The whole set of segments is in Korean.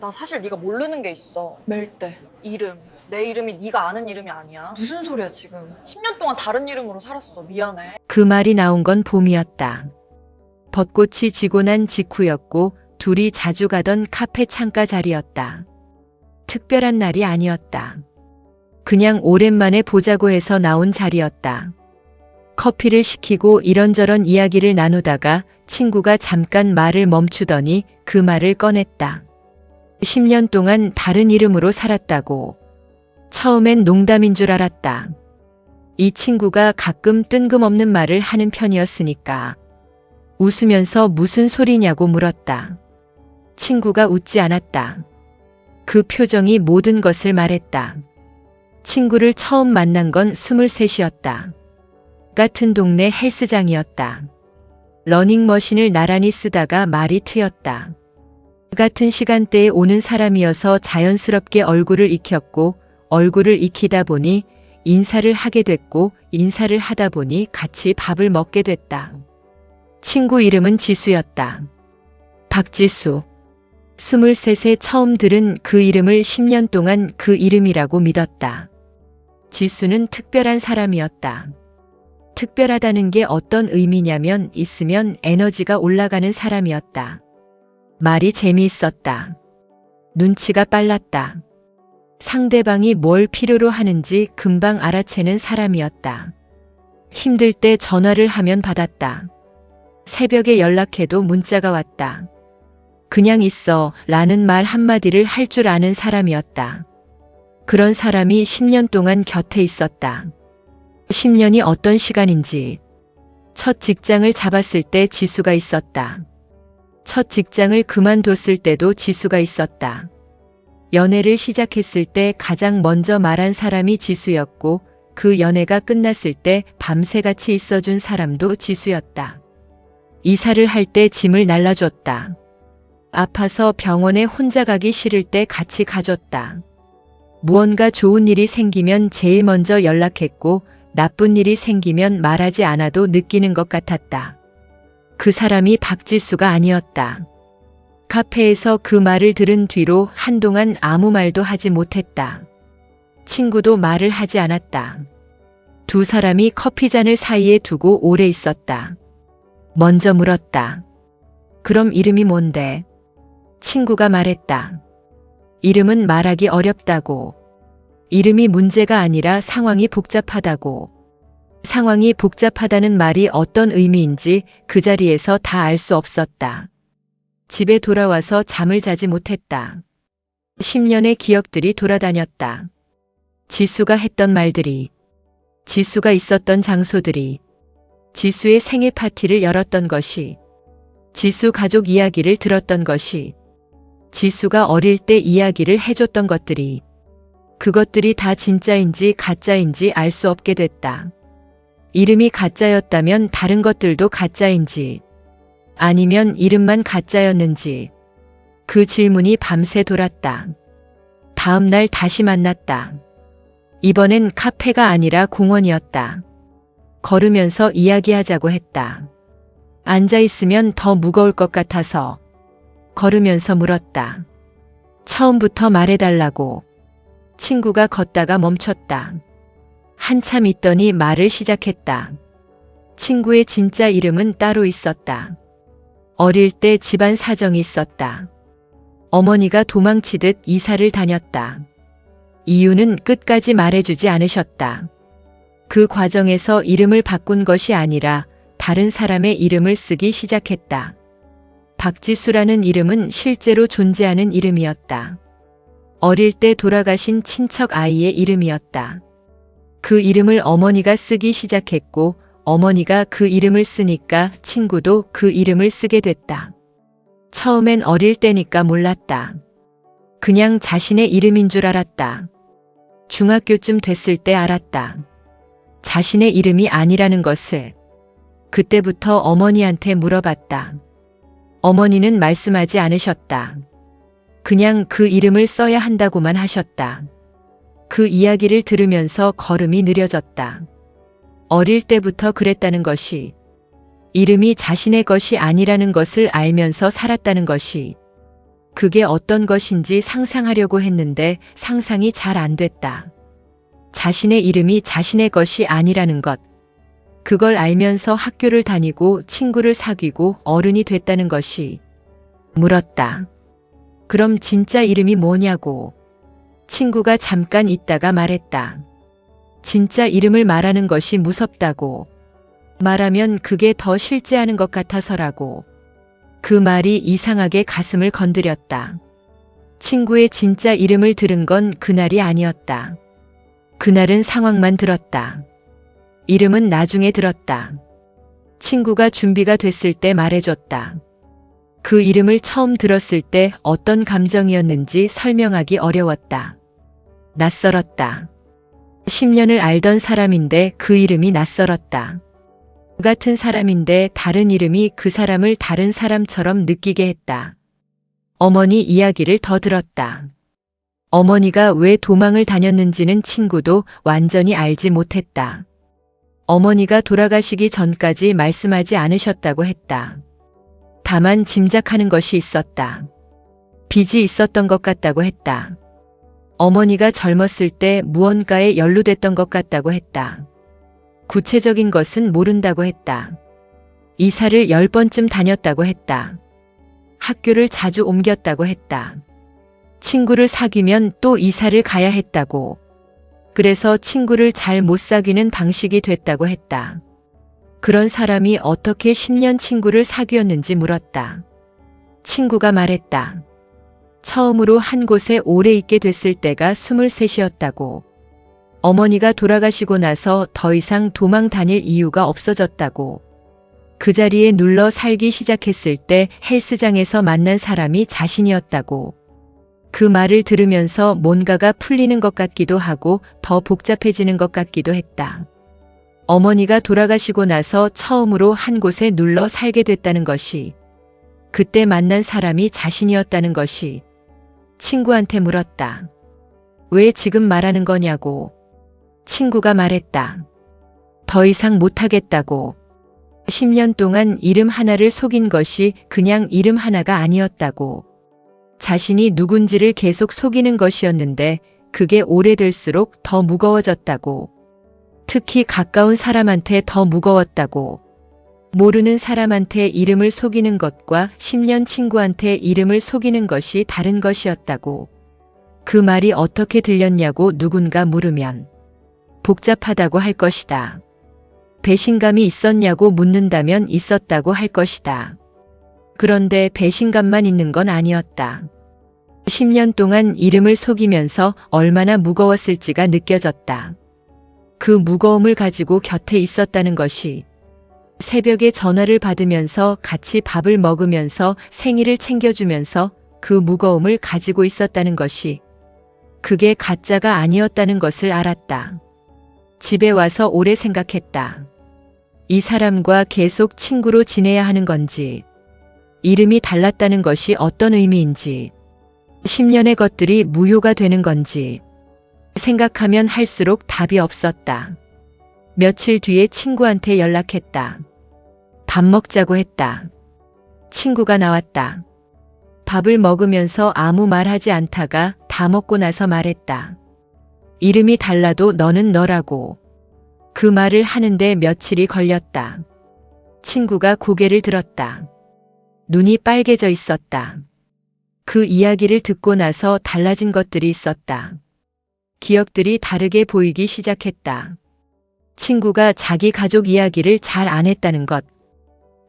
나 사실 네가 모르는 게 있어. 멜때. 이름. 내 이름이 네가 아는 이름이 아니야. 무슨 소리야 지금. 10년 동안 다른 이름으로 살았어. 미안해. 그 말이 나온 건 봄이었다. 벚꽃이 지고 난 직후였고 둘이 자주 가던 카페 창가 자리였다. 특별한 날이 아니었다. 그냥 오랜만에 보자고 해서 나온 자리였다. 커피를 시키고 이런저런 이야기를 나누다가 친구가 잠깐 말을 멈추더니 그 말을 꺼냈다. 10년 동안 다른 이름으로 살았다고. 처음엔 농담인 줄 알았다. 이 친구가 가끔 뜬금없는 말을 하는 편이었으니까. 웃으면서 무슨 소리냐고 물었다. 친구가 웃지 않았다. 그 표정이 모든 것을 말했다. 친구를 처음 만난 건 23이었다. 같은 동네 헬스장이었다. 러닝머신을 나란히 쓰다가 말이 트였다. 같은 시간대에 오는 사람이어서 자연스럽게 얼굴을 익혔고 얼굴을 익히다 보니 인사를 하게 됐고 인사를 하다 보니 같이 밥을 먹게 됐다. 친구 이름은 지수였다. 박지수. 23세 처음 들은 그 이름을 10년 동안 그 이름이라고 믿었다. 지수는 특별한 사람이었다. 특별하다는 게 어떤 의미냐면 있으면 에너지가 올라가는 사람이었다. 말이 재미있었다. 눈치가 빨랐다. 상대방이 뭘 필요로 하는지 금방 알아채는 사람이었다. 힘들 때 전화를 하면 받았다. 새벽에 연락해도 문자가 왔다. 그냥 있어 라는 말 한마디를 할 줄 아는 사람이었다. 그런 사람이 10년 동안 곁에 있었다. 10년이 어떤 시간인지. 첫 직장을 잡았을 때 지수가 있었다. 첫 직장을 그만뒀을 때도 지수가 있었다. 연애를 시작했을 때 가장 먼저 말한 사람이 지수였고 그 연애가 끝났을 때 밤새 같이 있어준 사람도 지수였다. 이사를 할 때 짐을 날라줬다. 아파서 병원에 혼자 가기 싫을 때 같이 가줬다. 무언가 좋은 일이 생기면 제일 먼저 연락했고 나쁜 일이 생기면 말하지 않아도 느끼는 것 같았다. 그 사람이 박지수가 아니었다. 카페에서 그 말을 들은 뒤로 한동안 아무 말도 하지 못했다. 친구도 말을 하지 않았다. 두 사람이 커피잔을 사이에 두고 오래 있었다. 먼저 물었다. 그럼 이름이 뭔데? 친구가 말했다. 이름은 말하기 어렵다고. 이름이 문제가 아니라 상황이 복잡하다고. 상황이 복잡하다는 말이 어떤 의미인지 그 자리에서 다 알 수 없었다. 집에 돌아와서 잠을 자지 못했다. 10년의 기억들이 돌아다녔다. 지수가 했던 말들이, 지수가 있었던 장소들이, 지수의 생일 파티를 열었던 것이, 지수 가족 이야기를 들었던 것이, 지수가 어릴 때 이야기를 해줬던 것들이, 그것들이 다 진짜인지 가짜인지 알 수 없게 됐다. 이름이 가짜였다면 다른 것들도 가짜인지, 아니면 이름만 가짜였는지, 그 질문이 밤새 돌았다. 다음 날 다시 만났다. 이번엔 카페가 아니라 공원이었다. 걸으면서 이야기하자고 했다. 앉아있으면 더 무거울 것 같아서. 걸으면서 물었다. 처음부터 말해달라고. 친구가 걷다가 멈췄다. 한참 있더니 말을 시작했다. 친구의 진짜 이름은 따로 있었다. 어릴 때 집안 사정이 있었다. 어머니가 도망치듯 이사를 다녔다. 이유는 끝까지 말해주지 않으셨다. 그 과정에서 이름을 바꾼 것이 아니라 다른 사람의 이름을 쓰기 시작했다. 박지수라는 이름은 실제로 존재하는 이름이었다. 어릴 때 돌아가신 친척 아이의 이름이었다. 그 이름을 어머니가 쓰기 시작했고 어머니가 그 이름을 쓰니까 친구도 그 이름을 쓰게 됐다. 처음엔 어릴 때니까 몰랐다. 그냥 자신의 이름인 줄 알았다. 중학교쯤 됐을 때 알았다. 자신의 이름이 아니라는 것을. 그때부터 어머니한테 물어봤다. 어머니는 말씀하지 않으셨다. 그냥 그 이름을 써야 한다고만 하셨다. 그 이야기를 들으면서 걸음이 느려졌다. 어릴 때부터 그랬다는 것이, 이름이 자신의 것이 아니라는 것을 알면서 살았다는 것이, 그게 어떤 것인지 상상하려고 했는데 상상이 잘 안 됐다. 자신의 이름이 자신의 것이 아니라는 것. 그걸 알면서 학교를 다니고 친구를 사귀고 어른이 됐다는 것이. 물었다. 그럼 진짜 이름이 뭐냐고. 친구가 잠깐 있다가 말했다. 진짜 이름을 말하는 것이 무섭다고. 말하면 그게 더 실제하는 것 같아서라고. 그 말이 이상하게 가슴을 건드렸다. 친구의 진짜 이름을 들은 건 그날이 아니었다. 그날은 상황만 들었다. 이름은 나중에 들었다. 친구가 준비가 됐을 때 말해줬다. 그 이름을 처음 들었을 때 어떤 감정이었는지 설명하기 어려웠다. 낯설었다. 10년을 알던 사람인데 그 이름이 낯설었다. 같은 사람인데 다른 이름이 그 사람을 다른 사람처럼 느끼게 했다. 어머니 이야기를 더 들었다. 어머니가 왜 도망을 다녔는지는 친구도 완전히 알지 못했다. 어머니가 돌아가시기 전까지 말씀하지 않으셨다고 했다. 다만 짐작하는 것이 있었다. 빚이 있었던 것 같다고 했다. 어머니가 젊었을 때 무언가에 연루됐던 것 같다고 했다. 구체적인 것은 모른다고 했다. 이사를 10번쯤 다녔다고 했다. 학교를 자주 옮겼다고 했다. 친구를 사귀면 또 이사를 가야 했다고. 그래서 친구를 잘 못 사귀는 방식이 됐다고 했다. 그런 사람이 어떻게 10년 친구를 사귀었는지 물었다. 친구가 말했다. 처음으로 한 곳에 오래 있게 됐을 때가 23이었다고. 어머니가 돌아가시고 나서 더 이상 도망 다닐 이유가 없어졌다고. 그 자리에 눌러 살기 시작했을 때 헬스장에서 만난 사람이 자신이었다고. 그 말을 들으면서 뭔가가 풀리는 것 같기도 하고 더 복잡해지는 것 같기도 했다. 어머니가 돌아가시고 나서 처음으로 한 곳에 눌러 살게 됐다는 것이, 그때 만난 사람이 자신이었다는 것이. 친구한테 물었다. 왜 지금 말하는 거냐고. 친구가 말했다. 더 이상 못하겠다고. 10년 동안 이름 하나를 속인 것이 그냥 이름 하나가 아니었다고. 자신이 누군지를 계속 속이는 것이었는데 그게 오래될수록 더 무거워졌다고. 특히 가까운 사람한테 더 무거웠다고. 모르는 사람한테 이름을 속이는 것과 10년 친구한테 이름을 속이는 것이 다른 것이었다고. 그 말이 어떻게 들렸냐고 누군가 물으면 복잡하다고 할 것이다. 배신감이 있었냐고 묻는다면 있었다고 할 것이다. 그런데 배신감만 있는 건 아니었다. 10년 동안 이름을 속이면서 얼마나 무거웠을지가 느껴졌다. 그 무거움을 가지고 곁에 있었다는 것이, 새벽에 전화를 받으면서 같이 밥을 먹으면서 생일을 챙겨주면서 그 무거움을 가지고 있었다는 것이, 그게 가짜가 아니었다는 것을 알았다. 집에 와서 오래 생각했다. 이 사람과 계속 친구로 지내야 하는 건지, 이름이 달랐다는 것이 어떤 의미인지, 10년의 것들이 무효가 되는 건지, 생각하면 할수록 답이 없었다. 며칠 뒤에 친구한테 연락했다. 밥 먹자고 했다. 친구가 나왔다. 밥을 먹으면서 아무 말하지 않다가 다 먹고 나서 말했다. 이름이 달라도 너는 너라고. 그 말을 하는데 며칠이 걸렸다. 친구가 고개를 들었다. 눈이 빨개져 있었다. 그 이야기를 듣고 나서 달라진 것들이 있었다. 기억들이 다르게 보이기 시작했다. 친구가 자기 가족 이야기를 잘 안 했다는 것.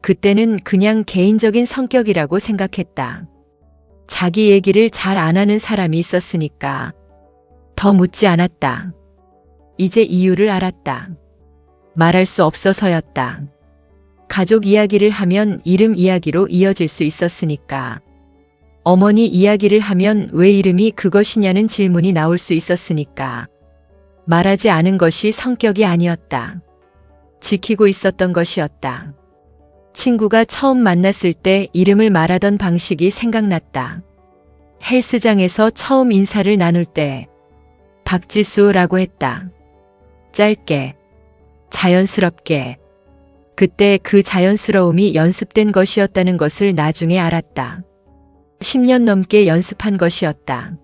그때는 그냥 개인적인 성격이라고 생각했다. 자기 얘기를 잘 안 하는 사람이 있었으니까. 더 묻지 않았다. 이제 이유를 알았다. 말할 수 없어서였다. 가족 이야기를 하면 이름 이야기로 이어질 수 있었으니까. 어머니 이야기를 하면 왜 이름이 그것이냐는 질문이 나올 수 있었으니까. 말하지 않은 것이 성격이 아니었다. 지키고 있었던 것이었다. 친구가 처음 만났을 때 이름을 말하던 방식이 생각났다. 헬스장에서 처음 인사를 나눌 때 박지수라고 했다. 짧게, 자연스럽게. 그때 그 자연스러움이 연습된 것이었다는 것을 나중에 알았다. 10년 넘게 연습한 것이었다.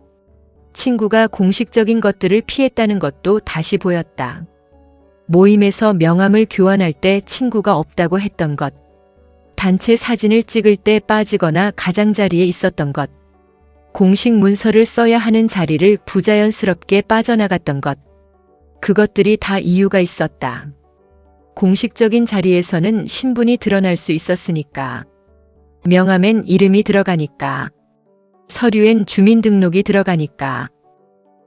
친구가 공식적인 것들을 피했다는 것도 다시 보였다. 모임에서 명함을 교환할 때 친구가 없다고 했던 것, 단체 사진을 찍을 때 빠지거나 가장자리에 있었던 것, 공식 문서를 써야 하는 자리를 부자연스럽게 빠져나갔던 것, 그것들이 다 이유가 있었다. 공식적인 자리에서는 신분이 드러날 수 있었으니까. 명함엔 이름이 들어가니까. 서류엔 주민등록이 들어가니까.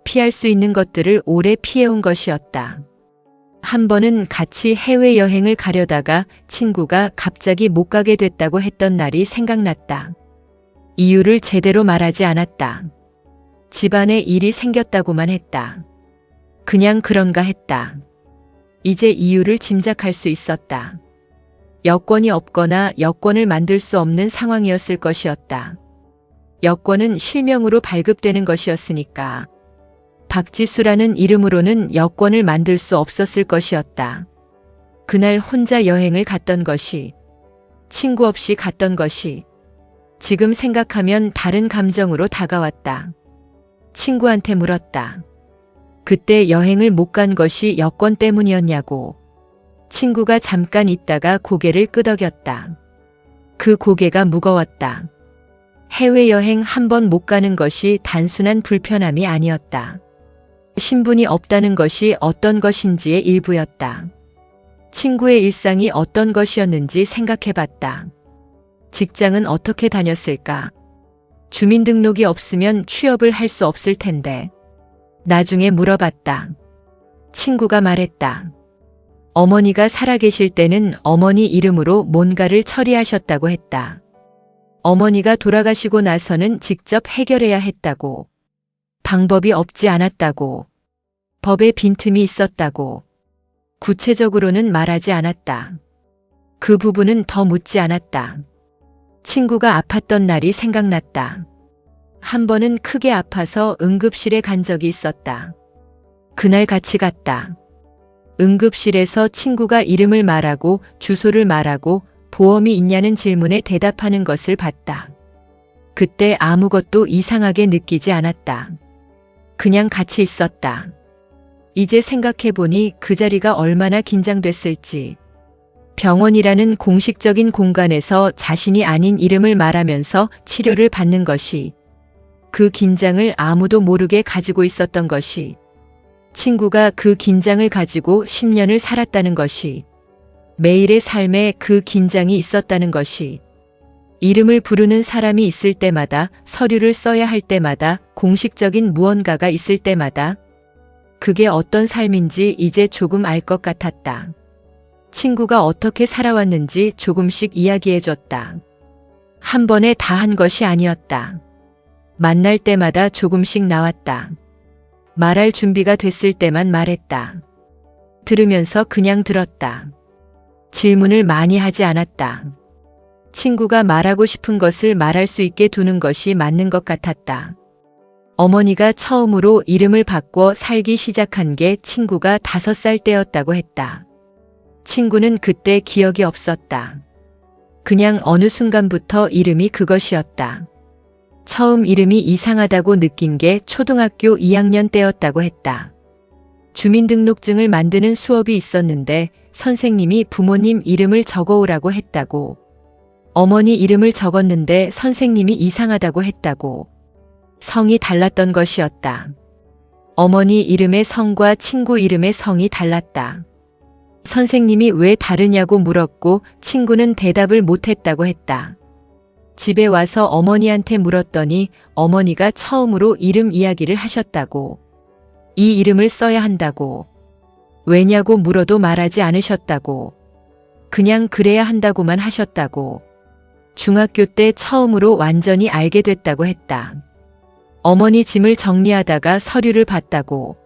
피할 수 있는 것들을 오래 피해온 것이었다. 한 번은 같이 해외여행을 가려다가 친구가 갑자기 못 가게 됐다고 했던 날이 생각났다. 이유를 제대로 말하지 않았다. 집안에 일이 생겼다고만 했다. 그냥 그런가 했다. 이제 이유를 짐작할 수 있었다. 여권이 없거나 여권을 만들 수 없는 상황이었을 것이었다. 여권은 실명으로 발급되는 것이었으니까. 박지수라는 이름으로는 여권을 만들 수 없었을 것이었다. 그날 혼자 여행을 갔던 것이, 친구 없이 갔던 것이, 지금 생각하면 다른 감정으로 다가왔다. 친구한테 물었다. 그때 여행을 못 간 것이 여권 때문이었냐고. 친구가 잠깐 있다가 고개를 끄덕였다. 그 고개가 무거웠다. 해외여행 한 번 못 가는 것이 단순한 불편함이 아니었다. 신분이 없다는 것이 어떤 것인지의 일부였다. 친구의 일상이 어떤 것이었는지 생각해봤다. 직장은 어떻게 다녔을까? 주민등록이 없으면 취업을 할 수 없을 텐데. 나중에 물어봤다. 친구가 말했다. 어머니가 살아계실 때는 어머니 이름으로 뭔가를 처리하셨다고 했다. 어머니가 돌아가시고 나서는 직접 해결해야 했다고. 방법이 없지 않았다고. 법에 빈틈이 있었다고. 구체적으로는 말하지 않았다. 그 부분은 더 묻지 않았다. 친구가 아팠던 날이 생각났다. 한 번은 크게 아파서 응급실에 간 적이 있었다. 그날 같이 갔다. 응급실에서 친구가 이름을 말하고 주소를 말하고 보험이 있냐는 질문에 대답하는 것을 봤다. 그때 아무것도 이상하게 느끼지 않았다. 그냥 같이 있었다. 이제 생각해보니 그 자리가 얼마나 긴장됐을지. 병원이라는 공식적인 공간에서 자신이 아닌 이름을 말하면서 치료를 받는 것이, 그 긴장을 아무도 모르게 가지고 있었던 것이, 친구가 그 긴장을 가지고 10년을 살았다는 것이, 매일의 삶에 그 긴장이 있었다는 것이, 이름을 부르는 사람이 있을 때마다, 서류를 써야 할 때마다, 공식적인 무언가가 있을 때마다, 그게 어떤 삶인지 이제 조금 알 것 같았다. 친구가 어떻게 살아왔는지 조금씩 이야기해줬다. 한 번에 다 한 것이 아니었다. 만날 때마다 조금씩 나왔다. 말할 준비가 됐을 때만 말했다. 들으면서 그냥 들었다. 질문을 많이 하지 않았다. 친구가 말하고 싶은 것을 말할 수 있게 두는 것이 맞는 것 같았다. 어머니가 처음으로 이름을 바꿔 살기 시작한 게 친구가 5살 때였다고 했다. 친구는 그때 기억이 없었다. 그냥 어느 순간부터 이름이 그것이었다. 처음 이름이 이상하다고 느낀 게 초등학교 2학년 때였다고 했다. 주민등록증을 만드는 수업이 있었는데 선생님이 부모님 이름을 적어오라고 했다고. 어머니 이름을 적었는데 선생님이 이상하다고 했다고. 성이 달랐던 것이었다. 어머니 이름의 성과 친구 이름의 성이 달랐다. 선생님이 왜 다르냐고 물었고 친구는 대답을 못했다고 했다. 집에 와서 어머니한테 물었더니 어머니가 처음으로 이름 이야기를 하셨다고. 이 이름을 써야 한다고. 왜냐고 물어도 말하지 않으셨다고. 그냥 그래야 한다고만 하셨다고. 중학교 때 처음으로 완전히 알게 됐다고 했다. 어머니 짐을 정리하다가 서류를 봤다고.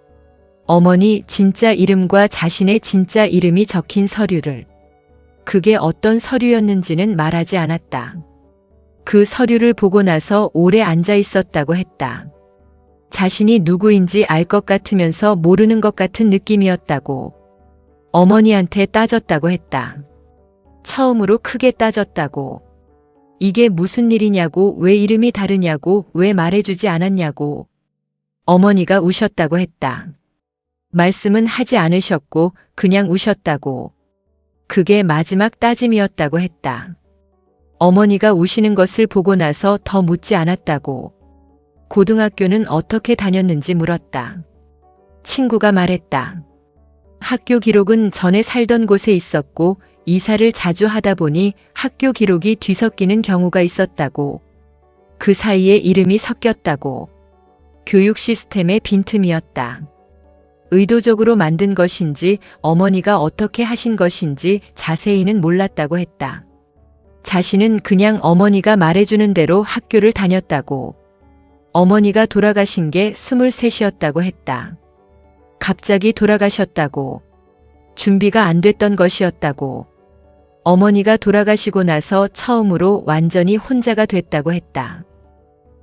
어머니 진짜 이름과 자신의 진짜 이름이 적힌 서류를. 그게 어떤 서류였는지는 말하지 않았다. 그 서류를 보고 나서 오래 앉아 있었다고 했다. 자신이 누구인지 알 것 같으면서 모르는 것 같은 느낌이었다고. 어머니한테 따졌다고 했다. 처음으로 크게 따졌다고. 이게 무슨 일이냐고, 왜 이름이 다르냐고, 왜 말해주지 않았냐고. 어머니가 우셨다고 했다. 말씀은 하지 않으셨고 그냥 우셨다고. 그게 마지막 따짐이었다고 했다. 어머니가 우시는 것을 보고 나서 더 묻지 않았다고. 고등학교는 어떻게 다녔는지 물었다. 친구가 말했다. 학교 기록은 전에 살던 곳에 있었고 이사를 자주 하다 보니 학교 기록이 뒤섞이는 경우가 있었다고. 그 사이에 이름이 섞였다고. 교육 시스템의 빈틈이었다. 의도적으로 만든 것인지 어머니가 어떻게 하신 것인지 자세히는 몰랐다고 했다. 자신은 그냥 어머니가 말해주는 대로 학교를 다녔다고. 어머니가 돌아가신 게 23이었다고 했다. 갑자기 돌아가셨다고. 준비가 안 됐던 것이었다고. 어머니가 돌아가시고 나서 처음으로 완전히 혼자가 됐다고 했다.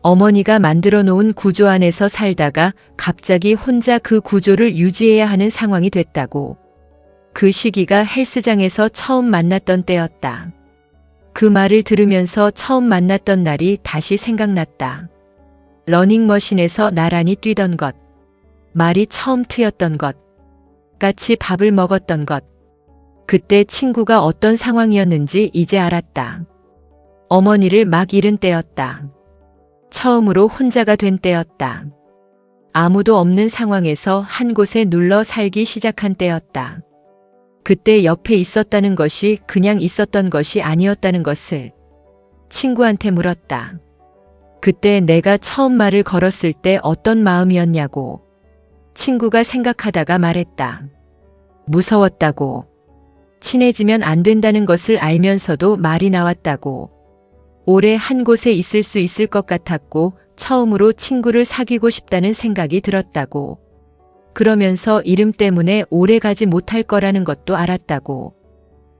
어머니가 만들어 놓은 구조 안에서 살다가 갑자기 혼자 그 구조를 유지해야 하는 상황이 됐다고. 그 시기가 헬스장에서 처음 만났던 때였다. 그 말을 들으면서 처음 만났던 날이 다시 생각났다. 러닝머신에서 나란히 뛰던 것. 말이 처음 트였던 것. 같이 밥을 먹었던 것. 그때 친구가 어떤 상황이었는지 이제 알았다. 어머니를 막 잃은 때였다. 처음으로 혼자가 된 때였다. 아무도 없는 상황에서 한 곳에 눌러 살기 시작한 때였다. 그때 옆에 있었다는 것이 그냥 있었던 것이 아니었다는 것을 친구한테 물었다. 그때 내가 처음 말을 걸었을 때 어떤 마음이었냐고. 친구가 생각하다가 말했다. 무서웠다고. 친해지면 안 된다는 것을 알면서도 말이 나왔다고. 오래 한 곳에 있을 수 있을 것 같았고 처음으로 친구를 사귀고 싶다는 생각이 들었다고. 그러면서 이름 때문에 오래 가지 못할 거라는 것도 알았다고.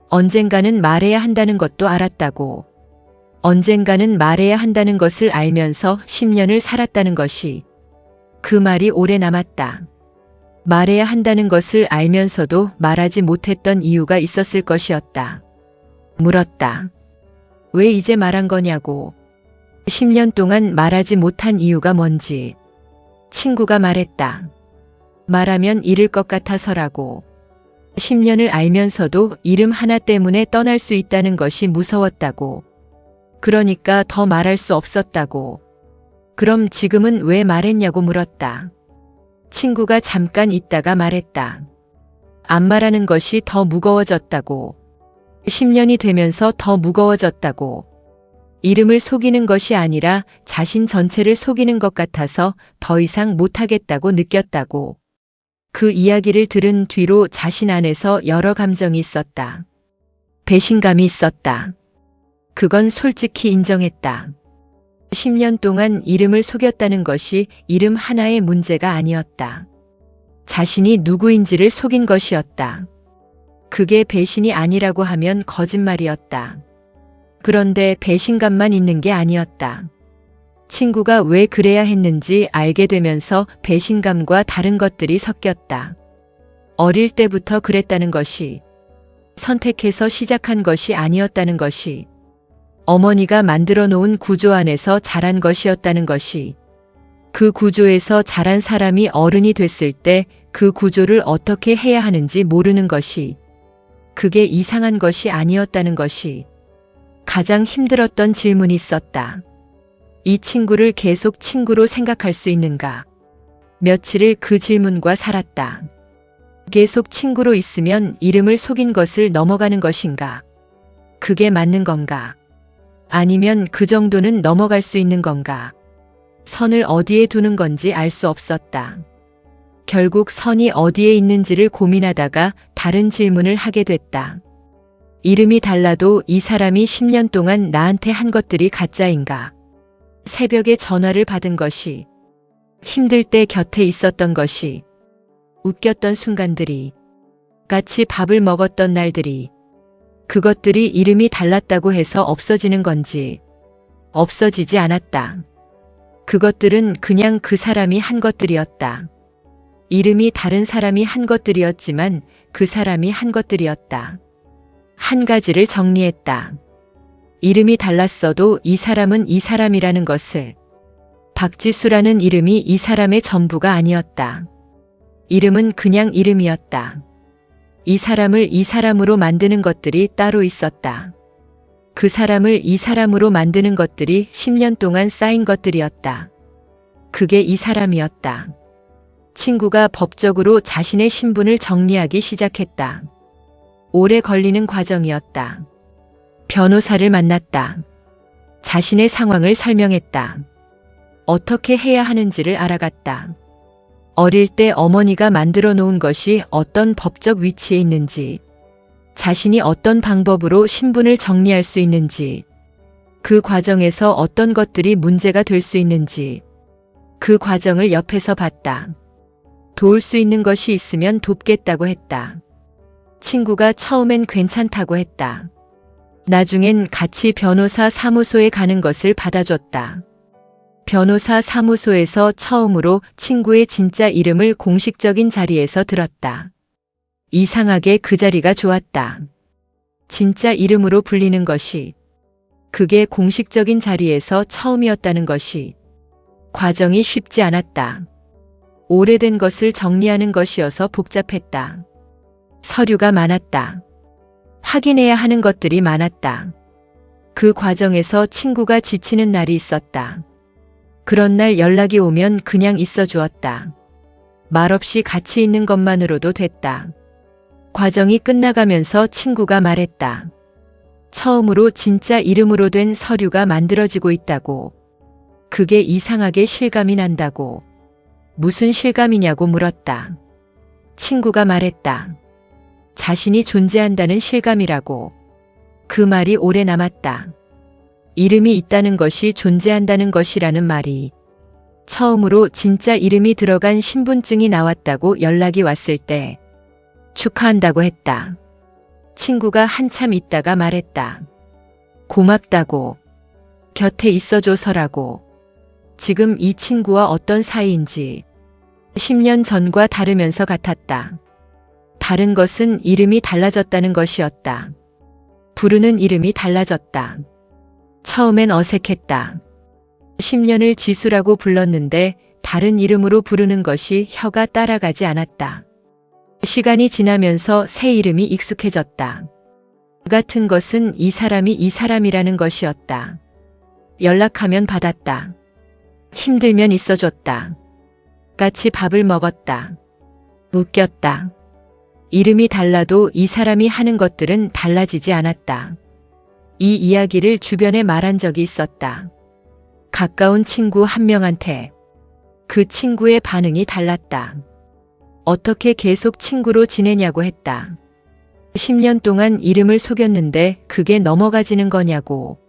언젠가는 말해야 한다는 것도 알았다고. 언젠가는 말해야 한다는 것을 알면서 10년을 살았다는 것이 그 말이 오래 남았다. 말해야 한다는 것을 알면서도 말하지 못했던 이유가 있었을 것이었다. 물었다. 왜 이제 말한 거냐고. 10년 동안 말하지 못한 이유가 뭔지. 친구가 말했다. 말하면 잃을 것 같아서라고. 10년을 알면서도 이름 하나 때문에 떠날 수 있다는 것이 무서웠다고. 그러니까 더 말할 수 없었다고. 그럼 지금은 왜 말했냐고 물었다. 친구가 잠깐 있다가 말했다. 안 말하는 것이 더 무거워졌다고. 10년이 되면서 더 무거워졌다고. 이름을 속이는 것이 아니라 자신 전체를 속이는 것 같아서 더 이상 못하겠다고 느꼈다고. 그 이야기를 들은 뒤로 자신 안에서 여러 감정이 있었다. 배신감이 있었다. 그건 솔직히 인정했다. 10년 동안 이름을 속였다는 것이 이름 하나의 문제가 아니었다. 자신이 누구인지를 속인 것이었다. 그게 배신이 아니라고 하면 거짓말이었다. 그런데 배신감만 있는 게 아니었다. 친구가 왜 그래야 했는지 알게 되면서 배신감과 다른 것들이 섞였다. 어릴 때부터 그랬다는 것이, 선택해서 시작한 것이 아니었다는 것이, 어머니가 만들어 놓은 구조 안에서 자란 것이었다는 것이, 그 구조에서 자란 사람이 어른이 됐을 때 그 구조를 어떻게 해야 하는지 모르는 것이, 그게 이상한 것이 아니었다는 것이 가장 힘들었던 질문이 있었다. 이 친구를 계속 친구로 생각할 수 있는가? 며칠을 그 질문과 살았다. 계속 친구로 있으면 이름을 속인 것을 넘어가는 것인가? 그게 맞는 건가? 아니면 그 정도는 넘어갈 수 있는 건가? 선을 어디에 두는 건지 알 수 없었다. 결국 선이 어디에 있는지를 고민하다가 다른 질문을 하게 됐다. 이름이 달라도 이 사람이 10년 동안 나한테 한 것들이 가짜인가? 새벽에 전화를 받은 것이, 힘들 때 곁에 있었던 것이, 웃겼던 순간들이, 같이 밥을 먹었던 날들이, 그것들이 이름이 달랐다고 해서 없어지는 건지, 없어지지 않았다. 그것들은 그냥 그 사람이 한 것들이었다. 이름이 다른 사람이 한 것들이었지만 그 사람이 한 것들이었다. 한 가지를 정리했다. 이름이 달랐어도 이 사람은 이 사람이라는 것을. 박지수라는 이름이 이 사람의 전부가 아니었다. 이름은 그냥 이름이었다. 이 사람을 이 사람으로 만드는 것들이 따로 있었다. 그 사람을 이 사람으로 만드는 것들이 10년 동안 쌓인 것들이었다. 그게 이 사람이었다. 친구가 법적으로 자신의 신분을 정리하기 시작했다. 오래 걸리는 과정이었다. 변호사를 만났다. 자신의 상황을 설명했다. 어떻게 해야 하는지를 알아갔다. 어릴 때 어머니가 만들어 놓은 것이 어떤 법적 위치에 있는지, 자신이 어떤 방법으로 신분을 정리할 수 있는지, 그 과정에서 어떤 것들이 문제가 될 수 있는지, 그 과정을 옆에서 봤다. 도울 수 있는 것이 있으면 돕겠다고 했다. 친구가 처음엔 괜찮다고 했다. 나중엔 같이 변호사 사무소에 가는 것을 받아줬다. 변호사 사무소에서 처음으로 친구의 진짜 이름을 공식적인 자리에서 들었다. 이상하게 그 자리가 좋았다. 진짜 이름으로 불리는 것이, 그게 공식적인 자리에서 처음이었다는 것이. 과정이 쉽지 않았다. 오래된 것을 정리하는 것이어서 복잡했다. 서류가 많았다. 확인해야 하는 것들이 많았다. 그 과정에서 친구가 지치는 날이 있었다. 그런 날 연락이 오면 그냥 있어 주었다. 말없이 같이 있는 것만으로도 됐다. 과정이 끝나가면서 친구가 말했다. 처음으로 진짜 이름으로 된 서류가 만들어지고 있다고. 그게 이상하게 실감이 난다고. 무슨 실감이냐고 물었다. 친구가 말했다. 자신이 존재한다는 실감이라고. 그 말이 오래 남았다. 이름이 있다는 것이 존재한다는 것이라는 말이. 처음으로 진짜 이름이 들어간 신분증이 나왔다고 연락이 왔을 때 축하한다고 했다. 친구가 한참 있다가 말했다. 고맙다고. 곁에 있어줘서라고. 지금 이 친구와 어떤 사이인지 10년 전과 다르면서 같았다. 다른 것은 이름이 달라졌다는 것이었다. 부르는 이름이 달라졌다. 처음엔 어색했다. 10년을 지수라고 불렀는데 다른 이름으로 부르는 것이 혀가 따라가지 않았다. 시간이 지나면서 새 이름이 익숙해졌다. 같은 것은 이 사람이 이 사람이라는 것이었다. 연락하면 받았다. 힘들면 있어줬다. 같이 밥을 먹었다. 웃겼다. 이름이 달라도 이 사람이 하는 것들은 달라지지 않았다. 이 이야기를 주변에 말한 적이 있었다. 가까운 친구 한 명한테. 그 친구의 반응이 달랐다. 어떻게 계속 친구로 지내냐고 했다. 10년 동안 이름을 속였는데 그게 넘어가지는 거냐고.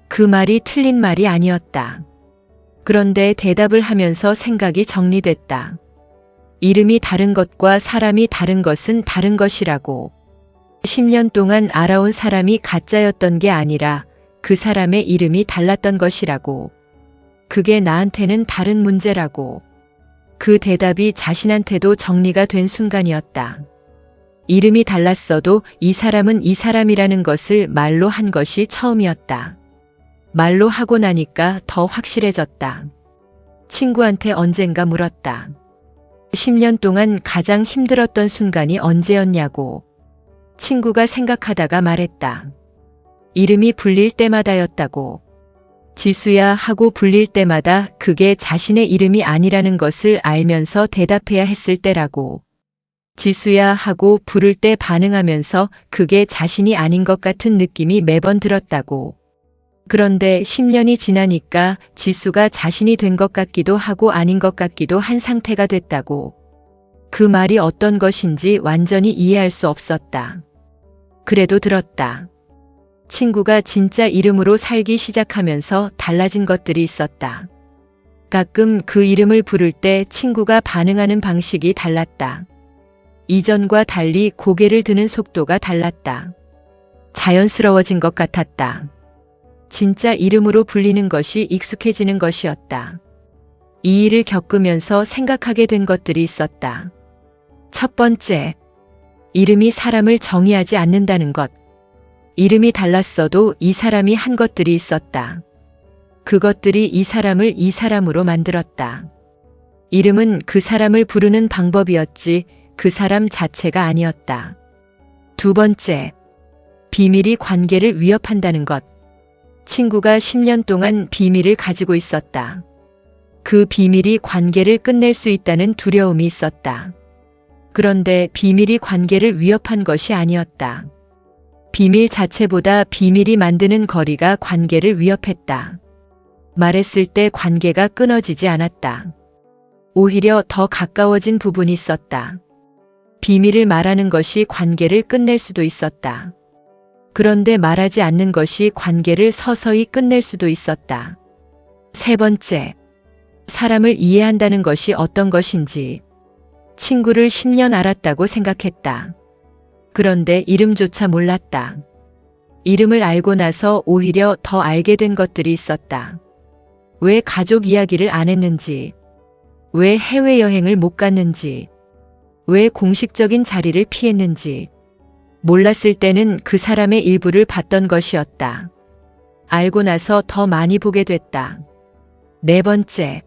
그 말이 틀린 말이 아니었다. 그런데 대답을 하면서 생각이 정리됐다. 이름이 다른 것과 사람이 다른 것은 다른 것이라고. 10년 동안 알아온 사람이 가짜였던 게 아니라 그 사람의 이름이 달랐던 것이라고. 그게 나한테는 다른 문제라고. 그 대답이 자신한테도 정리가 된 순간이었다. 이름이 달랐어도 이 사람은 이 사람이라는 것을 말로 한 것이 처음이었다. 말로 하고 나니까 더 확실해졌다. 친구한테 언젠가 물었다. 10년 동안 가장 힘들었던 순간이 언제였냐고. 친구가 생각하다가 말했다. 이름이 불릴 때마다였다고. 지수야 하고 불릴 때마다 그게 자신의 이름이 아니라는 것을 알면서 대답해야 했을 때라고. 지수야 하고 부를 때 반응하면서 그게 자신이 아닌 것 같은 느낌이 매번 들었다고. 그런데 10년이 지나니까 지수가 자신이 된 것 같기도 하고 아닌 것 같기도 한 상태가 됐다고. 그 말이 어떤 것인지 완전히 이해할 수 없었다. 그래도 들었다. 친구가 진짜 이름으로 살기 시작하면서 달라진 것들이 있었다. 가끔 그 이름을 부를 때 친구가 반응하는 방식이 달랐다. 이전과 달리 고개를 드는 속도가 달랐다. 자연스러워진 것 같았다. 진짜 이름으로 불리는 것이 익숙해지는 것이었다. 이 일을 겪으면서 생각하게 된 것들이 있었다. 첫 번째, 이름이 사람을 정의하지 않는다는 것. 이름이 달랐어도 이 사람이 한 것들이 있었다. 그것들이 이 사람을 이 사람으로 만들었다. 이름은 그 사람을 부르는 방법이었지 그 사람 자체가 아니었다. 두 번째, 비밀이 관계를 위협한다는 것. 친구가 10년 동안 비밀을 가지고 있었다. 그 비밀이 관계를 끝낼 수 있다는 두려움이 있었다. 그런데 비밀이 관계를 위협한 것이 아니었다. 비밀 자체보다 비밀이 만드는 거리가 관계를 위협했다. 말했을 때 관계가 끊어지지 않았다. 오히려 더 가까워진 부분이 있었다. 비밀을 말하는 것이 관계를 끝낼 수도 있었다. 그런데 말하지 않는 것이 관계를 서서히 끝낼 수도 있었다. 세 번째, 사람을 이해한다는 것이 어떤 것인지. 친구를 10년 알았다고 생각했다. 그런데 이름조차 몰랐다. 이름을 알고 나서 오히려 더 알게 된 것들이 있었다. 왜 가족 이야기를 안 했는지, 왜 해외여행을 못 갔는지, 왜 공식적인 자리를 피했는지. 몰랐을 때는 그 사람의 일부를 봤던 것이었다. 알고 나서 더 많이 보게 됐다. 네 번째,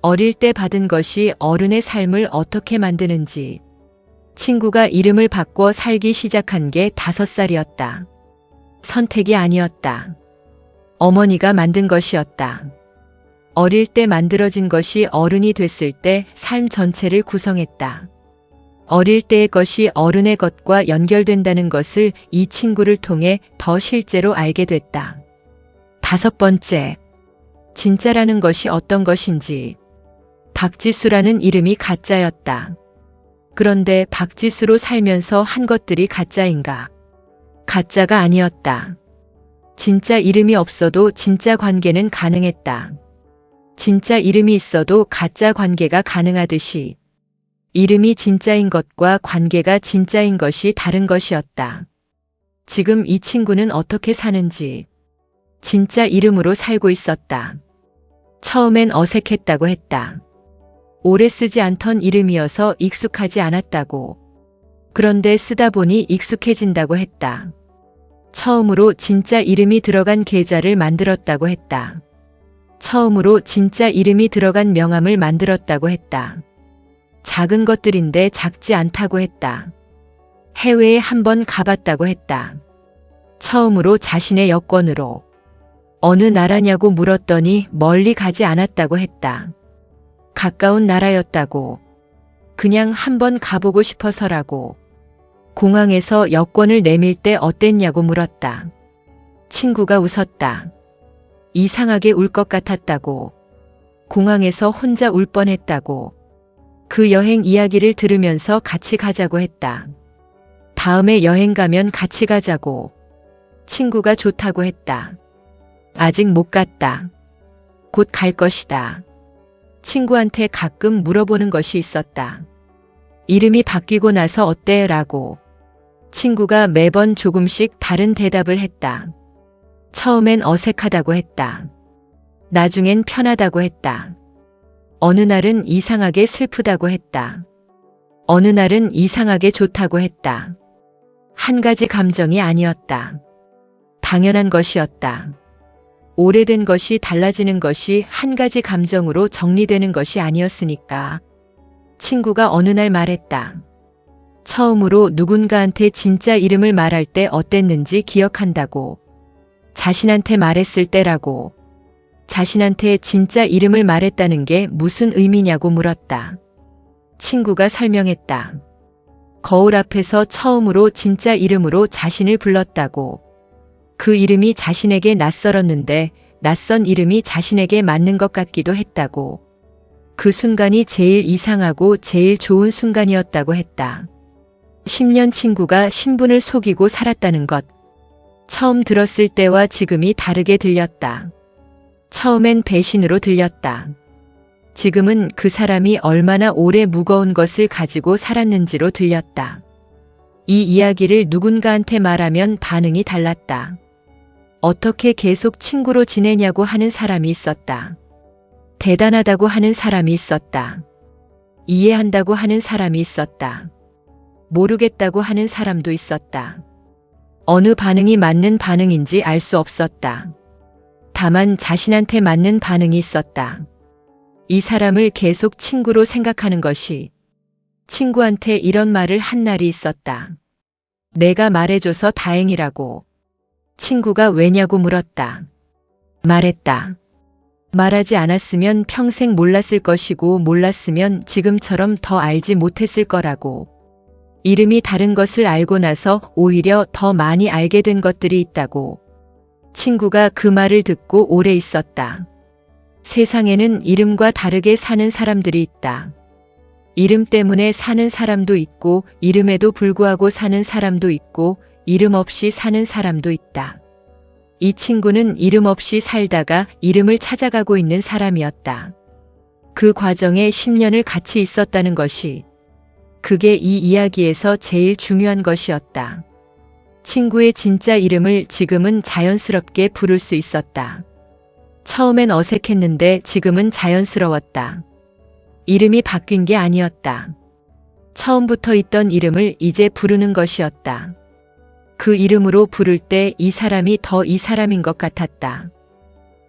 어릴 때 받은 것이 어른의 삶을 어떻게 만드는지. 친구가 이름을 바꿔 살기 시작한 게 5살이었다. 선택이 아니었다. 어머니가 만든 것이었다. 어릴 때 만들어진 것이 어른이 됐을 때 삶 전체를 구성했다. 어릴 때의 것이 어른의 것과 연결된다는 것을 이 친구를 통해 더 실제로 알게 됐다. 5번째, 진짜라는 것이 어떤 것인지. 박지수라는 이름이 가짜였다. 그런데 박지수로 살면서 한 것들이 가짜인가? 가짜가 아니었다. 진짜 이름이 없어도 진짜 관계는 가능했다. 진짜 이름이 있어도 가짜 관계가 가능하듯이 이름이 진짜인 것과 관계가 진짜인 것이 다른 것이었다. 지금 이 친구는 어떻게 사는지. 진짜 이름으로 살고 있었다. 처음엔 어색했다고 했다. 오래 쓰지 않던 이름이어서 익숙하지 않았다고. 그런데 쓰다 보니 익숙해진다고 했다. 처음으로 진짜 이름이 들어간 계좌를 만들었다고 했다. 처음으로 진짜 이름이 들어간 명함을 만들었다고 했다. 작은 것들인데 작지 않다고 했다. 해외에 한번 가봤다고 했다. 처음으로 자신의 여권으로. 어느 나라냐고 물었더니 멀리 가지 않았다고 했다. 가까운 나라였다고. 그냥 한번 가보고 싶어서라고. 공항에서 여권을 내밀 때 어땠냐고 물었다. 친구가 웃었다. 이상하게 울 것 같았다고. 공항에서 혼자 울 뻔했다고. 그 여행 이야기를 들으면서 같이 가자고 했다. 다음에 여행 가면 같이 가자고. 친구가 좋다고 했다. 아직 못 갔다. 곧 갈 것이다. 친구한테 가끔 물어보는 것이 있었다. 이름이 바뀌고 나서 어때? 라고. 친구가 매번 조금씩 다른 대답을 했다. 처음엔 어색하다고 했다. 나중엔 편하다고 했다. 어느 날은 이상하게 슬프다고 했다. 어느 날은 이상하게 좋다고 했다. 한 가지 감정이 아니었다. 당연한 것이었다. 오래된 것이 달라지는 것이 한 가지 감정으로 정리되는 것이 아니었으니까. 친구가 어느 날 말했다. 처음으로 누군가한테 진짜 이름을 말할 때 어땠는지 기억한다고. 자신한테 말했을 때라고. 자신한테 진짜 이름을 말했다는 게 무슨 의미냐고 물었다. 친구가 설명했다. 거울 앞에서 처음으로 진짜 이름으로 자신을 불렀다고. 그 이름이 자신에게 낯설었는데 낯선 이름이 자신에게 맞는 것 같기도 했다고. 그 순간이 제일 이상하고 제일 좋은 순간이었다고 했다. 10년 친구가 신분을 속이고 살았다는 것. 처음 들었을 때와 지금이 다르게 들렸다. 처음엔 배신으로 들렸다. 지금은 그 사람이 얼마나 오래 무거운 것을 가지고 살았는지로 들렸다. 이 이야기를 누군가한테 말하면 반응이 달랐다. 어떻게 계속 친구로 지내냐고 하는 사람이 있었다. 대단하다고 하는 사람이 있었다. 이해한다고 하는 사람이 있었다. 모르겠다고 하는 사람도 있었다. 어느 반응이 맞는 반응인지 알 수 없었다. 다만 자신한테 맞는 반응이 있었다. 이 사람을 계속 친구로 생각하는 것이. 친구한테 이런 말을 한 날이 있었다. 내가 말해줘서 다행이라고. 친구가 왜냐고 물었다. 말했다. 말하지 않았으면 평생 몰랐을 것이고 몰랐으면 지금처럼 더 알지 못했을 거라고. 이름이 다른 것을 알고 나서 오히려 더 많이 알게 된 것들이 있다고. 친구가 그 말을 듣고 오래 있었다. 세상에는 이름과 다르게 사는 사람들이 있다. 이름 때문에 사는 사람도 있고 이름에도 불구하고 사는 사람도 있고 이름 없이 사는 사람도 있다. 이 친구는 이름 없이 살다가 이름을 찾아가고 있는 사람이었다. 그 과정에 10년을 같이 있었다는 것이. 그게 이 이야기에서 제일 중요한 것이었다. 친구의 진짜 이름을 지금은 자연스럽게 부를 수 있었다. 처음엔 어색했는데 지금은 자연스러웠다. 이름이 바뀐 게 아니었다. 처음부터 있던 이름을 이제 부르는 것이었다. 그 이름으로 부를 때 이 사람이 더 이 사람인 것 같았다.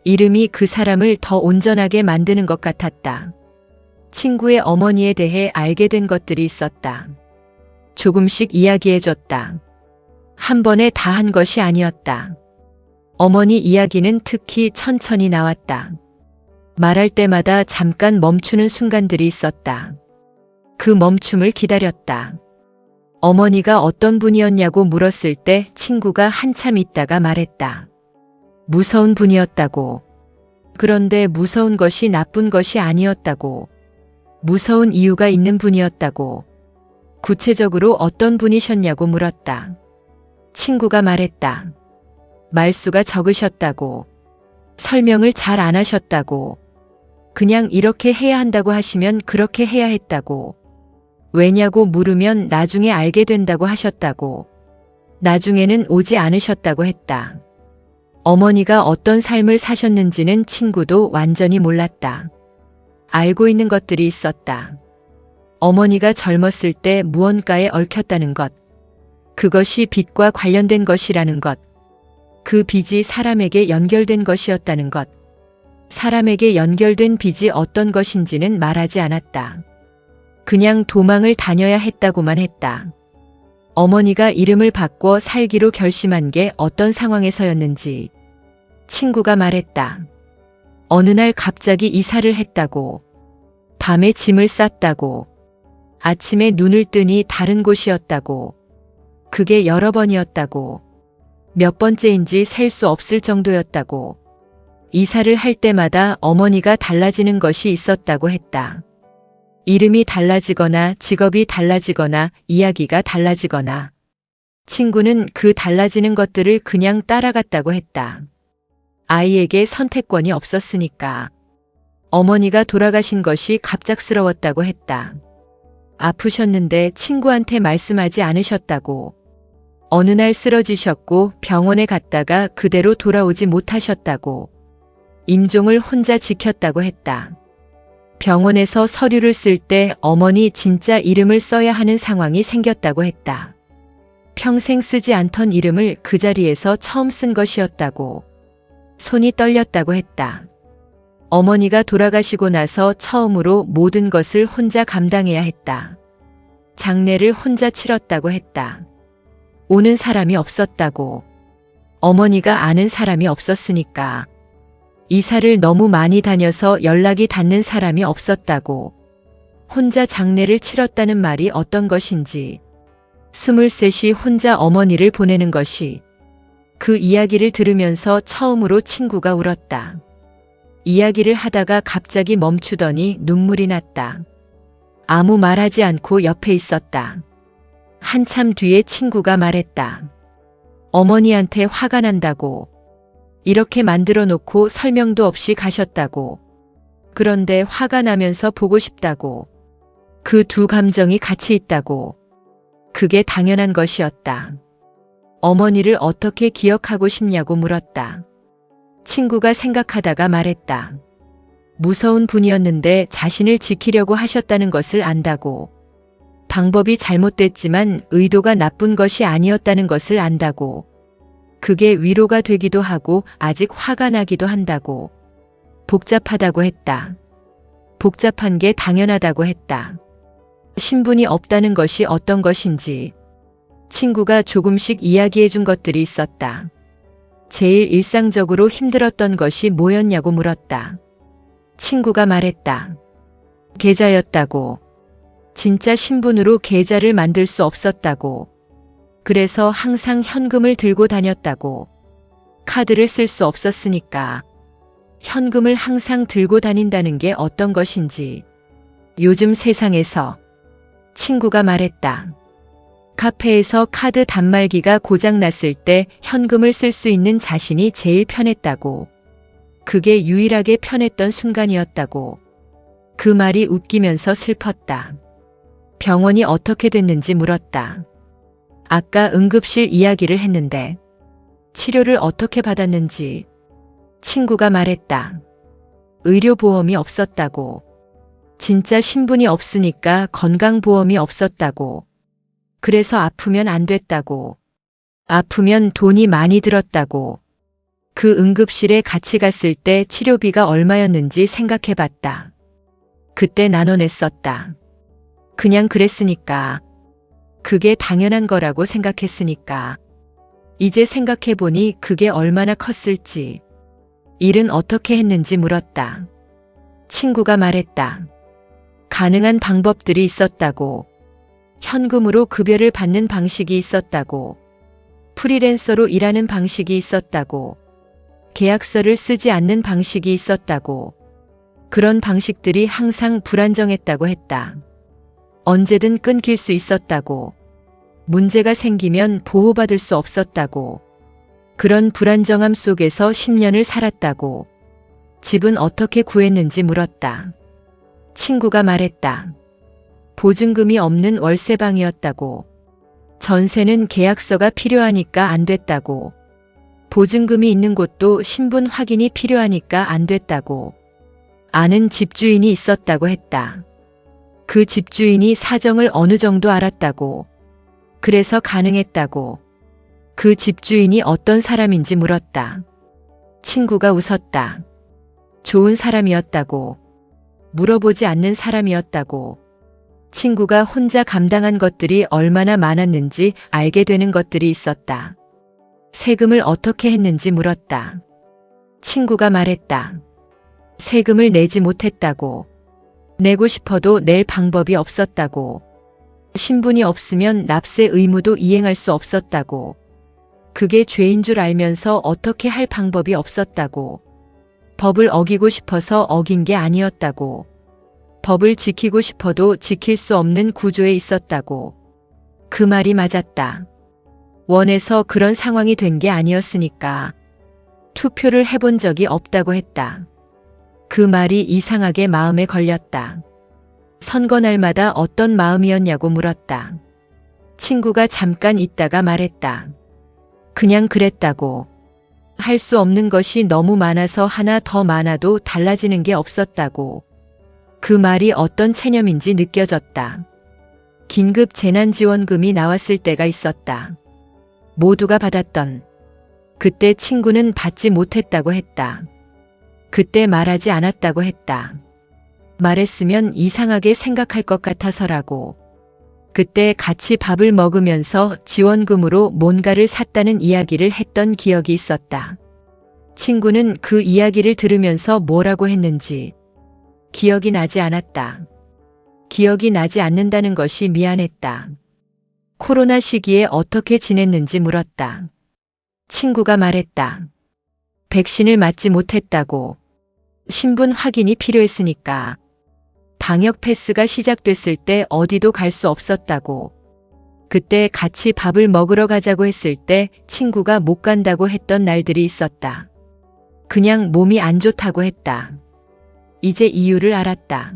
이름이 그 사람을 더 온전하게 만드는 것 같았다. 친구의 어머니에 대해 알게 된 것들이 있었다. 조금씩 이야기해줬다. 한 번에 다 한 것이 아니었다. 어머니 이야기는 특히 천천히 나왔다. 말할 때마다 잠깐 멈추는 순간들이 있었다. 그 멈춤을 기다렸다. 어머니가 어떤 분이었냐고 물었을 때 친구가 한참 있다가 말했다. 무서운 분이었다고. 그런데 무서운 것이 나쁜 것이 아니었다고. 무서운 이유가 있는 분이었다고. 구체적으로 어떤 분이셨냐고 물었다. 친구가 말했다. 말수가 적으셨다고. 설명을 잘 안 하셨다고. 그냥 이렇게 해야 한다고 하시면 그렇게 해야 했다고. 왜냐고 물으면 나중에 알게 된다고 하셨다고. 나중에는 오지 않으셨다고 했다. 어머니가 어떤 삶을 사셨는지는 친구도 완전히 몰랐다. 알고 있는 것들이 있었다. 어머니가 젊었을 때 무언가에 얽혔다는 것. 그것이 빚과 관련된 것이라는 것. 그 빚이 사람에게 연결된 것이었다는 것. 사람에게 연결된 빚이 어떤 것인지는 말하지 않았다. 그냥 도망을 다녀야 했다고만 했다. 어머니가 이름을 바꿔 살기로 결심한 게 어떤 상황에서였는지. 친구가 말했다. 어느 날 갑자기 이사를 했다고. 밤에 짐을 쌌다고. 아침에 눈을 뜨니 다른 곳이었다고. 그게 여러 번이었다고. 몇 번째인지 셀 수 없을 정도였다고. 이사를 할 때마다 어머니가 달라지는 것이 있었다고 했다. 이름이 달라지거나 직업이 달라지거나 이야기가 달라지거나. 친구는 그 달라지는 것들을 그냥 따라갔다고 했다. 아이에게 선택권이 없었으니까. 어머니가 돌아가신 것이 갑작스러웠다고 했다. 아프셨는데 친구한테 말씀하지 않으셨다고. 어느 날 쓰러지셨고 병원에 갔다가 그대로 돌아오지 못하셨다고. 임종을 혼자 지켰다고 했다. 병원에서 서류를 쓸 때 어머니 진짜 이름을 써야 하는 상황이 생겼다고 했다. 평생 쓰지 않던 이름을 그 자리에서 처음 쓴 것이었다고. 손이 떨렸다고 했다. 어머니가 돌아가시고 나서 처음으로 모든 것을 혼자 감당해야 했다. 장례를 혼자 치렀다고 했다. 오는 사람이 없었다고. 어머니가 아는 사람이 없었으니까. 이사를 너무 많이 다녀서 연락이 닿는 사람이 없었다고. 혼자 장례를 치렀다는 말이 어떤 것인지. 23이 혼자 어머니를 보내는 것이. 그 이야기를 들으면서 처음으로 친구가 울었다. 이야기를 하다가 갑자기 멈추더니 눈물이 났다. 아무 말하지 않고 옆에 있었다. 한참 뒤에 친구가 말했다. 어머니한테 화가 난다고. 이렇게 만들어 놓고 설명도 없이 가셨다고. 그런데 화가 나면서 보고 싶다고. 그 두 감정이 같이 있다고. 그게 당연한 것이었다. 어머니를 어떻게 기억하고 싶냐고 물었다. 친구가 생각하다가 말했다. 무서운 분이었는데 자신을 지키려고 하셨다는 것을 안다고. 방법이 잘못됐지만 의도가 나쁜 것이 아니었다는 것을 안다고. 그게 위로가 되기도 하고 아직 화가 나기도 한다고. 복잡하다고 했다. 복잡한 게 당연하다고 했다. 신분이 없다는 것이 어떤 것인지 친구가 조금씩 이야기해 준 것들이 있었다. 제일 일상적으로 힘들었던 것이 뭐였냐고 물었다. 친구가 말했다. 계좌였다고. 진짜 신분으로 계좌를 만들 수 없었다고. 그래서 항상 현금을 들고 다녔다고. 카드를 쓸 수 없었으니까. 현금을 항상 들고 다닌다는 게 어떤 것인지. 요즘 세상에서. 친구가 말했다. 카페에서 카드 단말기가 고장났을 때 현금을 쓸 수 있는 자신이 제일 편했다고. 그게 유일하게 편했던 순간이었다고. 그 말이 웃기면서 슬펐다. 병원이 어떻게 됐는지 물었다. 아까 응급실 이야기를 했는데 치료를 어떻게 받았는지. 친구가 말했다. 의료보험이 없었다고. 진짜 신분이 없으니까 건강보험이 없었다고. 그래서 아프면 안 됐다고. 아프면 돈이 많이 들었다고. 그 응급실에 같이 갔을 때 치료비가 얼마였는지 생각해 봤다. 그때 나눠냈었다. 그냥 그랬으니까. 그게 당연한 거라고 생각했으니까. 이제 생각해 보니 그게 얼마나 컸을지. 일은 어떻게 했는지 물었다. 친구가 말했다. 가능한 방법들이 있었다고. 현금으로 급여를 받는 방식이 있었다고. 프리랜서로 일하는 방식이 있었다고. 계약서를 쓰지 않는 방식이 있었다고. 그런 방식들이 항상 불안정했다고 했다. 언제든 끊길 수 있었다고. 문제가 생기면 보호받을 수 없었다고. 그런 불안정함 속에서 10년을 살았다고. 집은 어떻게 구했는지 물었다. 친구가 말했다. 보증금이 없는 월세방이었다고. 전세는 계약서가 필요하니까 안 됐다고. 보증금이 있는 곳도 신분 확인이 필요하니까 안 됐다고. 아는 집주인이 있었다고 했다. 그 집주인이 사정을 어느 정도 알았다고. 그래서 가능했다고. 그 집주인이 어떤 사람인지 물었다. 친구가 웃었다. 좋은 사람이었다고. 물어보지 않는 사람이었다고. 친구가 혼자 감당한 것들이 얼마나 많았는지 알게 되는 것들이 있었다. 세금을 어떻게 했는지 물었다. 친구가 말했다. 세금을 내지 못했다고. 내고 싶어도 낼 방법이 없었다고. 신분이 없으면 납세 의무도 이행할 수 없었다고. 그게 죄인 줄 알면서 어떻게 할 방법이 없었다고. 법을 어기고 싶어서 어긴 게 아니었다고. 법을 지키고 싶어도 지킬 수 없는 구조에 있었다고. 그 말이 맞았다. 원해서 그런 상황이 된 게 아니었으니까. 투표를 해본 적이 없다고 했다. 그 말이 이상하게 마음에 걸렸다. 선거 날마다 어떤 마음이었냐고 물었다. 친구가 잠깐 있다가 말했다. 그냥 그랬다고. 할 수 없는 것이 너무 많아서 하나 더 많아도 달라지는 게 없었다고. 그 말이 어떤 체념인지 느껴졌다. 긴급 재난지원금이 나왔을 때가 있었다. 모두가 받았던. 그때 친구는 받지 못했다고 했다. 그때 말하지 않았다고 했다. 말했으면 이상하게 생각할 것 같아서라고. 그때 같이 밥을 먹으면서 지원금으로 뭔가를 샀다는 이야기를 했던 기억이 있었다. 친구는 그 이야기를 들으면서 뭐라고 했는지 기억이 나지 않았다. 기억이 나지 않는다는 것이 미안했다. 코로나 시기에 어떻게 지냈는지 물었다. 친구가 말했다. 백신을 맞지 못했다고. 신분 확인이 필요했으니까. 방역 패스가 시작됐을 때 어디도 갈 수 없었다고. 그때 같이 밥을 먹으러 가자고 했을 때 친구가 못 간다고 했던 날들이 있었다. 그냥 몸이 안 좋다고 했다. 이제 이유를 알았다.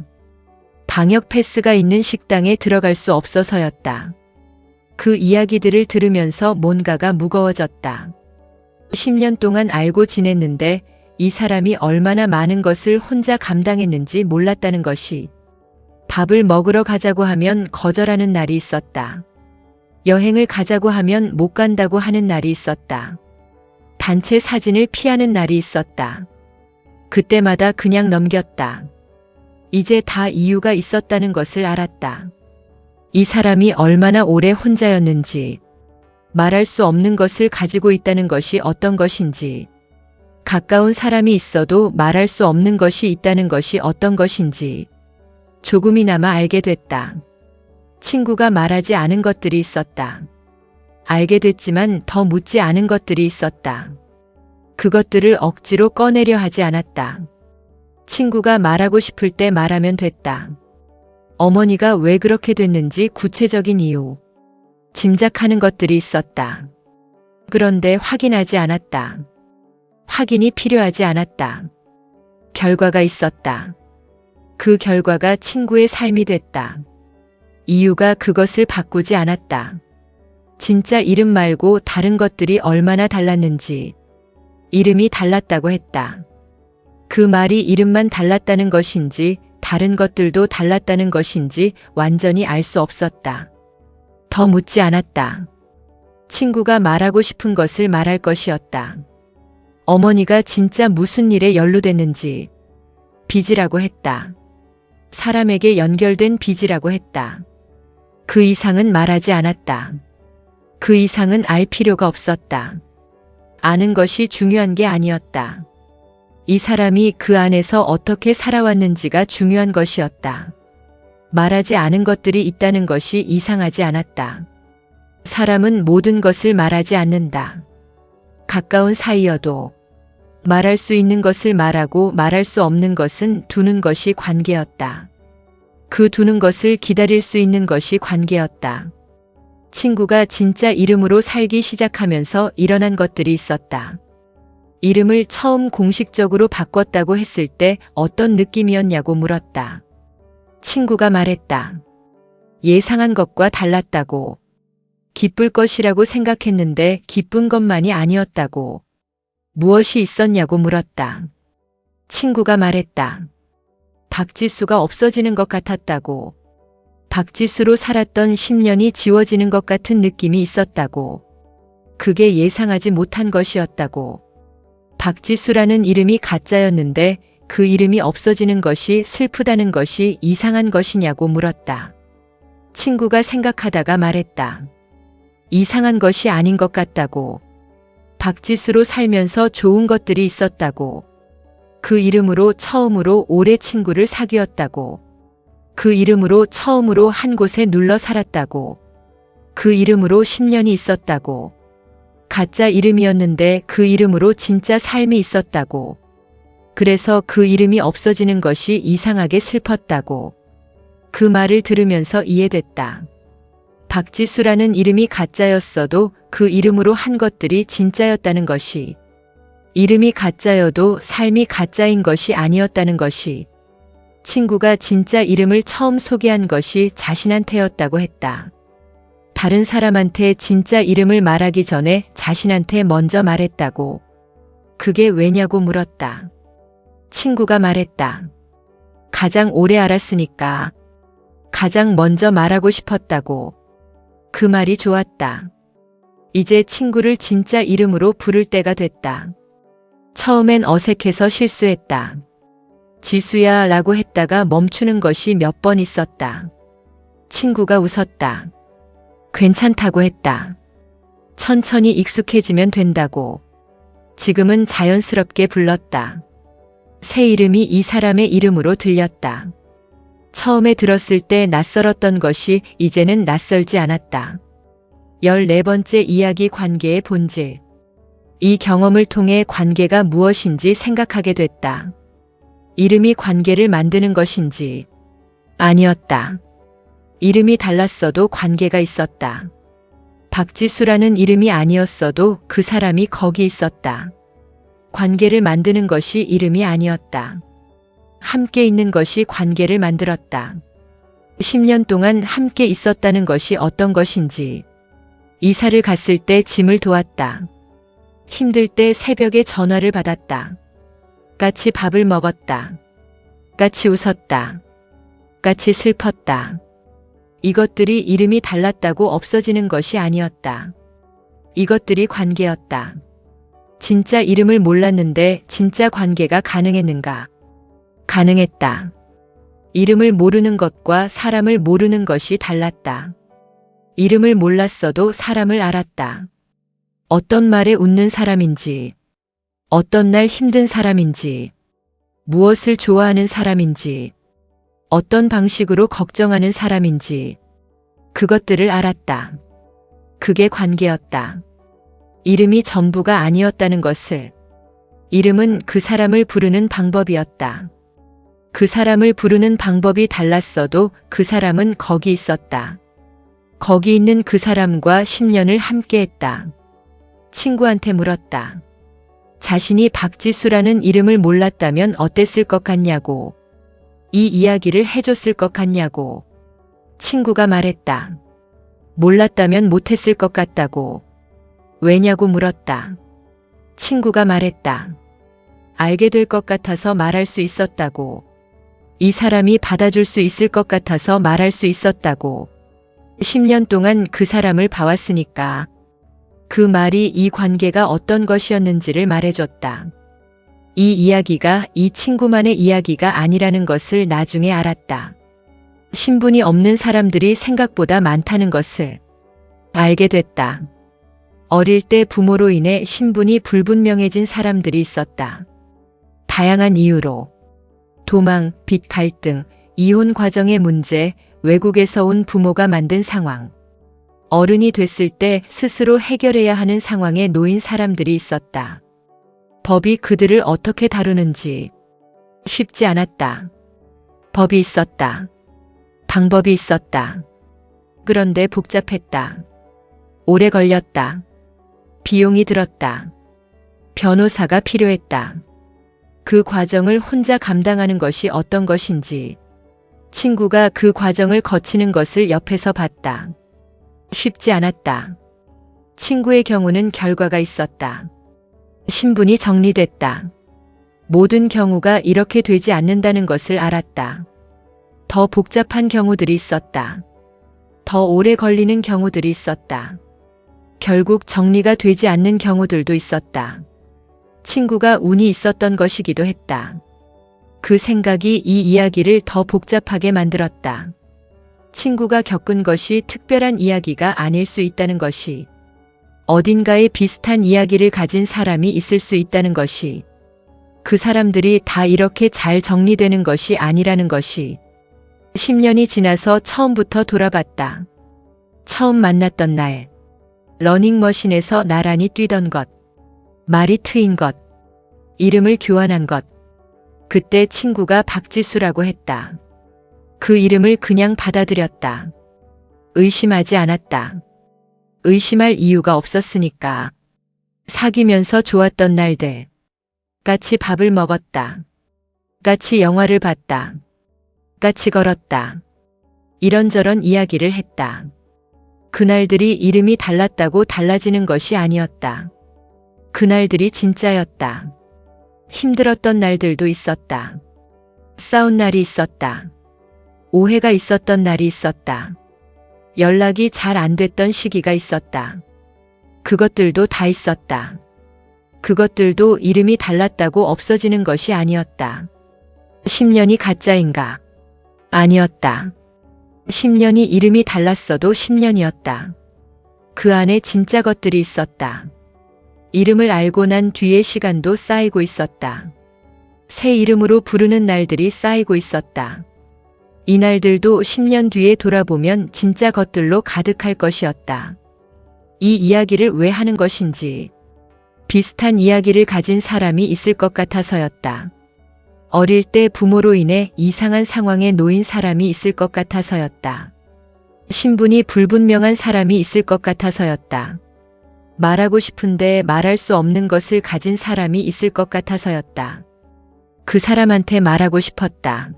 방역 패스가 있는 식당에 들어갈 수 없어서였다. 그 이야기들을 들으면서 뭔가가 무거워졌다. 10년 동안 알고 지냈는데 이 사람이 얼마나 많은 것을 혼자 감당했는지 몰랐다는 것이 밥을 먹으러 가자고 하면 거절하는 날이 있었다. 여행을 가자고 하면 못 간다고 하는 날이 있었다. 단체 사진을 피하는 날이 있었다. 그때마다 그냥 넘겼다. 이제 다 이유가 있었다는 것을 알았다. 이 사람이 얼마나 오래 혼자였는지, 말할 수 없는 것을 가지고 있다는 것이 어떤 것인지, 가까운 사람이 있어도 말할 수 없는 것이 있다는 것이 어떤 것인지 조금이나마 알게 됐다. 친구가 말하지 않은 것들이 있었다. 알게 됐지만 더 묻지 않은 것들이 있었다. 그것들을 억지로 꺼내려 하지 않았다. 친구가 말하고 싶을 때 말하면 됐다. 어머니가 왜 그렇게 됐는지 구체적인 이유, 짐작하는 것들이 있었다. 그런데 확인하지 않았다. 확인이 필요하지 않았다. 결과가 있었다. 그 결과가 친구의 삶이 됐다. 이유가 그것을 바꾸지 않았다. 진짜 이름 말고 다른 것들이 얼마나 달랐는지, 이름이 달랐다고 했다. 그 말이 이름만 달랐다는 것인지 다른 것들도 달랐다는 것인지 완전히 알 수 없었다. 더 묻지 않았다. 친구가 말하고 싶은 것을 말할 것이었다. 어머니가 진짜 무슨 일에 연루됐는지, 빚이라고 했다. 사람에게 연결된 빚이라고 했다. 그 이상은 말하지 않았다. 그 이상은 알 필요가 없었다. 아는 것이 중요한 게 아니었다. 이 사람이 그 안에서 어떻게 살아왔는지가 중요한 것이었다. 말하지 않은 것들이 있다는 것이 이상하지 않았다. 사람은 모든 것을 말하지 않는다. 가까운 사이여도 말할 수 있는 것을 말하고 말할 수 없는 것은 두는 것이 관계였다. 그 두는 것을 기다릴 수 있는 것이 관계였다. 친구가 진짜 이름으로 살기 시작하면서 일어난 것들이 있었다. 이름을 처음 공식적으로 바꿨다고 했을 때 어떤 느낌이었냐고 물었다. 친구가 말했다. 예상한 것과 달랐다고. 기쁠 것이라고 생각했는데 기쁜 것만이 아니었다고. 무엇이 있었냐고 물었다. 친구가 말했다. 박지수가 없어지는 것 같았다고. 박지수로 살았던 10년이 지워지는 것 같은 느낌이 있었다고. 그게 예상하지 못한 것이었다고. 박지수라는 이름이 가짜였는데 그 이름이 없어지는 것이 슬프다는 것이 이상한 것이냐고 물었다. 친구가 생각하다가 말했다. 이상한 것이 아닌 것 같다고. 박지수로 살면서 좋은 것들이 있었다고. 그 이름으로 처음으로 오래 친구를 사귀었다고. 그 이름으로 처음으로 한 곳에 눌러 살았다고. 그 이름으로 10년이 있었다고. 가짜 이름이었는데 그 이름으로 진짜 삶이 있었다고. 그래서 그 이름이 없어지는 것이 이상하게 슬펐다고. 그 말을 들으면서 이해됐다. 박지수라는 이름이 가짜였어도 그 이름으로 한 것들이 진짜였다는 것이, 이름이 가짜여도 삶이 가짜인 것이 아니었다는 것이, 친구가 진짜 이름을 처음 소개한 것이 자신한테였다고 했다. 다른 사람한테 진짜 이름을 말하기 전에 자신한테 먼저 말했다고. 그게 왜냐고 물었다. 친구가 말했다. 가장 오래 알았으니까. 가장 먼저 말하고 싶었다고. 그 말이 좋았다. 이제 친구를 진짜 이름으로 부를 때가 됐다. 처음엔 어색해서 실수했다. 지수야 라고 했다가 멈추는 것이 몇 번 있었다. 친구가 웃었다. 괜찮다고 했다. 천천히 익숙해지면 된다고. 지금은 자연스럽게 불렀다. 새 이름이 이 사람의 이름으로 들렸다. 처음에 들었을 때 낯설었던 것이 이제는 낯설지 않았다. 14번째 이야기 관계의 본질. 이 경험을 통해 관계가 무엇인지 생각하게 됐다. 이름이 관계를 만드는 것인지 아니었다. 이름이 달랐어도 관계가 있었다. 박지수라는 이름이 아니었어도 그 사람이 거기 있었다. 관계를 만드는 것이 이름이 아니었다. 함께 있는 것이 관계를 만들었다. 10년 동안 함께 있었다는 것이 어떤 것인지. 이사를 갔을 때 짐을 도왔다. 힘들 때 새벽에 전화를 받았다. 같이 밥을 먹었다. 같이 웃었다. 같이 슬펐다. 이것들이 이름이 달랐다고 없어지는 것이 아니었다. 이것들이 관계였다. 진짜 이름을 몰랐는데 진짜 관계가 가능했는가? 가능했다. 이름을 모르는 것과 사람을 모르는 것이 달랐다. 이름을 몰랐어도 사람을 알았다. 어떤 말에 웃는 사람인지, 어떤 날 힘든 사람인지, 무엇을 좋아하는 사람인지, 어떤 방식으로 걱정하는 사람인지, 그것들을 알았다. 그게 관계였다. 이름이 전부가 아니었다는 것을. 이름은 그 사람을 부르는 방법이었다. 그 사람을 부르는 방법이 달랐어도 그 사람은 거기 있었다. 거기 있는 그 사람과 10년을 함께했다. 친구한테 물었다. 자신이 박지수라는 이름을 몰랐다면 어땠을 것 같냐고. 이 이야기를 해줬을 것 같냐고. 친구가 말했다. 몰랐다면 못했을 것 같다고. 왜냐고 물었다. 친구가 말했다. 알게 될 것 같아서 말할 수 있었다고. 이 사람이 받아줄 수 있을 것 같아서 말할 수 있었다고. 10년 동안 그 사람을 봐왔으니까. 그 말이 이 관계가 어떤 것이었는지를 말해줬다. 이 이야기가 이 친구만의 이야기가 아니라는 것을 나중에 알았다. 신분이 없는 사람들이 생각보다 많다는 것을 알게 됐다. 어릴 때 부모로 인해 신분이 불분명해진 사람들이 있었다. 다양한 이유로. 도망, 빚 갈등, 이혼 과정의 문제, 외국에서 온 부모가 만든 상황. 어른이 됐을 때 스스로 해결해야 하는 상황에 놓인 사람들이 있었다. 법이 그들을 어떻게 다루는지 쉽지 않았다. 법이 있었다. 방법이 있었다. 그런데 복잡했다. 오래 걸렸다. 비용이 들었다. 변호사가 필요했다. 그 과정을 혼자 감당하는 것이 어떤 것인지 친구가 그 과정을 거치는 것을 옆에서 봤다. 쉽지 않았다. 친구의 경우는 결과가 있었다. 신분이 정리됐다. 모든 경우가 이렇게 되지 않는다는 것을 알았다. 더 복잡한 경우들이 있었다. 더 오래 걸리는 경우들이 있었다. 결국 정리가 되지 않는 경우들도 있었다. 친구가 운이 있었던 것이기도 했다. 그 생각이 이 이야기를 더 복잡하게 만들었다. 친구가 겪은 것이 특별한 이야기가 아닐 수 있다는 것이, 어딘가에 비슷한 이야기를 가진 사람이 있을 수 있다는 것이, 그 사람들이 다 이렇게 잘 정리되는 것이 아니라는 것이, 10년이 지나서 처음부터 돌아봤다. 처음 만났던 날, 러닝머신에서 나란히 뛰던 것, 말이 트인 것, 이름을 교환한 것. 그때 친구가 박지수라고 했다. 그 이름을 그냥 받아들였다. 의심하지 않았다. 의심할 이유가 없었으니까. 사귀면서 좋았던 날들. 같이 밥을 먹었다. 같이 영화를 봤다. 같이 걸었다. 이런저런 이야기를 했다. 그날들이 이름이 달랐다고 달라지는 것이 아니었다. 그날들이 진짜였다. 힘들었던 날들도 있었다. 싸운 날이 있었다. 오해가 있었던 날이 있었다. 연락이 잘 안 됐던 시기가 있었다. 그것들도 다 있었다. 그것들도 이름이 달랐다고 없어지는 것이 아니었다. 10년이 가짜인가? 아니었다. 10년이 이름이 달랐어도 10년이었다. 그 안에 진짜 것들이 있었다. 이름을 알고 난 뒤에 시간도 쌓이고 있었다. 새 이름으로 부르는 날들이 쌓이고 있었다. 이 날들도 10년 뒤에 돌아보면 진짜 것들로 가득할 것이었다. 이 이야기를 왜 하는 것인지, 비슷한 이야기를 가진 사람이 있을 것 같아서였다. 어릴 때 부모로 인해 이상한 상황에 놓인 사람이 있을 것 같아서였다. 신분이 불분명한 사람이 있을 것 같아서였다. 말하고 싶은데 말할 수 없는 것을 가진 사람이 있을 것 같아서였다. 그 사람한테 말하고 싶었다.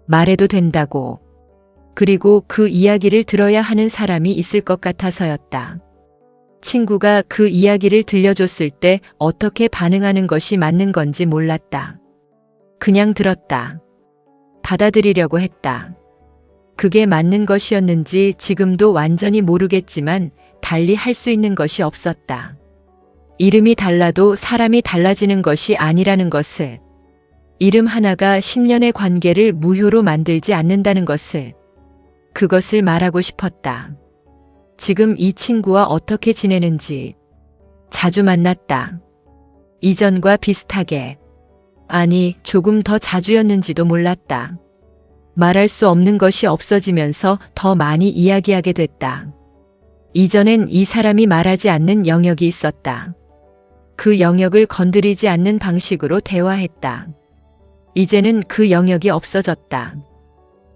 말해도 된다고. 그리고 그 이야기를 들어야 하는 사람이 있을 것 같아서였다. 친구가 그 이야기를 들려줬을 때 어떻게 반응하는 것이 맞는 건지 몰랐다. 그냥 들었다. 받아들이려고 했다. 그게 맞는 것이었는지 지금도 완전히 모르겠지만 달리 할 수 있는 것이 없었다. 이름이 달라도 사람이 달라지는 것이 아니라는 것을, 이름 하나가 10년의 관계를 무효로 만들지 않는다는 것을, 그것을 말하고 싶었다. 지금 이 친구와 어떻게 지내는지, 자주 만났다. 이전과 비슷하게, 아니 조금 더 자주였는지도 몰랐다. 말할 수 없는 것이 없어지면서 더 많이 이야기하게 됐다. 이전엔 이 사람이 말하지 않는 영역이 있었다. 그 영역을 건드리지 않는 방식으로 대화했다. 이제는 그 영역이 없어졌다.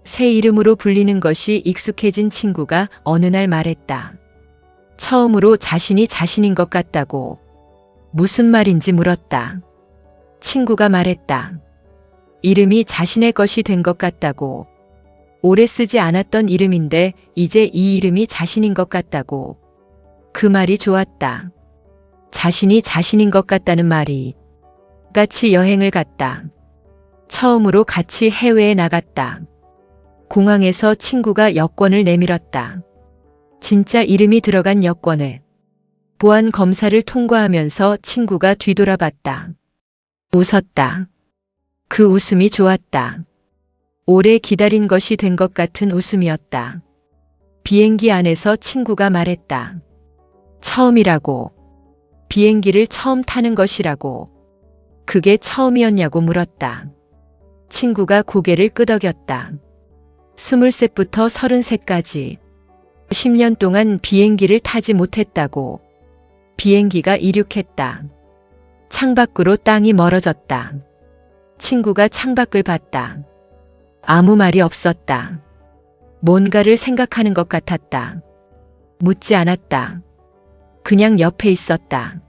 새 이름으로 불리는 것이 익숙해진 친구가 어느 날 말했다. 처음으로 자신이 자신인 것 같다고. 무슨 말인지 물었다. 친구가 말했다. 이름이 자신의 것이 된 것 같다고. 오래 쓰지 않았던 이름인데 이제 이 이름이 자신인 것 같다고. 그 말이 좋았다. 자신이 자신인 것 같다는 말이. 같이 여행을 갔다. 처음으로 같이 해외에 나갔다. 공항에서 친구가 여권을 내밀었다. 진짜 이름이 들어간 여권을. 보안 검사를 통과하면서 친구가 뒤돌아봤다. 웃었다. 그 웃음이 좋았다. 오래 기다린 것이 된 것 같은 웃음이었다. 비행기 안에서 친구가 말했다. 처음이라고. 비행기를 처음 타는 것이라고. 그게 처음이었냐고 물었다. 친구가 고개를 끄덕였다. 23부터 33까지 10년 동안 비행기를 타지 못했다고. 비행기가 이륙했다. 창밖으로 땅이 멀어졌다. 친구가 창밖을 봤다. 아무 말이 없었다. 뭔가를 생각하는 것 같았다. 묻지 않았다. 그냥 옆에 있었다.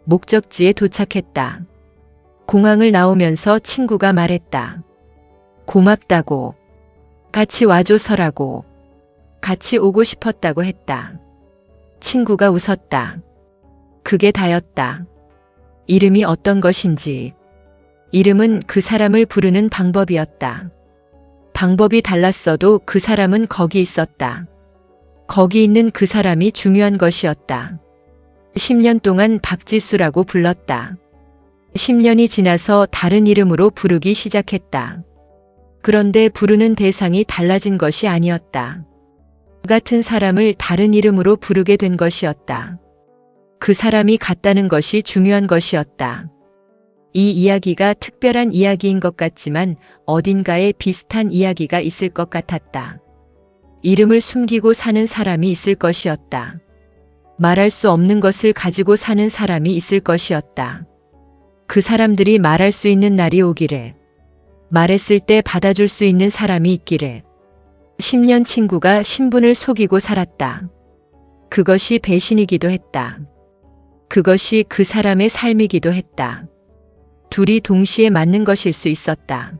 목적지에 도착했다. 공항을 나오면서 친구가 말했다. 고맙다고. 같이 와줘서라고. 같이 오고 싶었다고 했다. 친구가 웃었다. 그게 다였다. 이름이 어떤 것인지. 이름은 그 사람을 부르는 방법이었다. 방법이 달랐어도 그 사람은 거기 있었다. 거기 있는 그 사람이 중요한 것이었다. 10년 동안 박지수라고 불렀다. 10년이 지나서 다른 이름으로 부르기 시작했다. 그런데 부르는 대상이 달라진 것이 아니었다. 같은 사람을 다른 이름으로 부르게 된 것이었다. 그 사람이 같다는 것이 중요한 것이었다. 이 이야기가 특별한 이야기인 것 같지만 어딘가에 비슷한 이야기가 있을 것 같았다. 이름을 숨기고 사는 사람이 있을 것이었다. 말할 수 없는 것을 가지고 사는 사람이 있을 것이었다. 그 사람들이 말할 수 있는 날이 오기를. 말했을 때 받아줄 수 있는 사람이 있기를. 10년 친구가 신분을 속이고 살았다. 그것이 배신이기도 했다. 그것이 그 사람의 삶이기도 했다. 둘이 동시에 맞는 것일 수 있었다.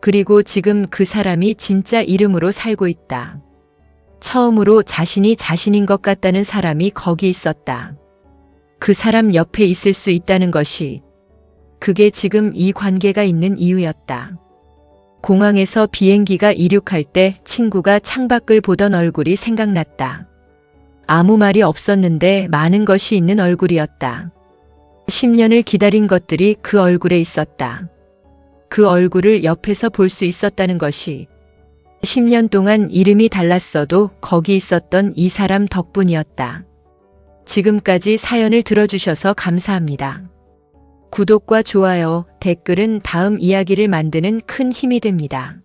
그리고 지금 그 사람이 진짜 이름으로 살고 있다. 처음으로 자신이 자신인 것 같다는 사람이 거기 있었다. 그 사람 옆에 있을 수 있다는 것이, 그게 지금 이 관계가 있는 이유였다. 공항에서 비행기가 이륙할 때 친구가 창밖을 보던 얼굴이 생각났다. 아무 말이 없었는데 많은 것이 있는 얼굴이었다. 10년을 기다린 것들이 그 얼굴에 있었다. 그 얼굴을 옆에서 볼 수 있었다는 것이 10년 동안 이름이 달랐어도 거기 있었던 이 사람 덕분이었다. 지금까지 사연을 들어주셔서 감사합니다. 구독과 좋아요, 댓글은 다음 이야기를 만드는 큰 힘이 됩니다.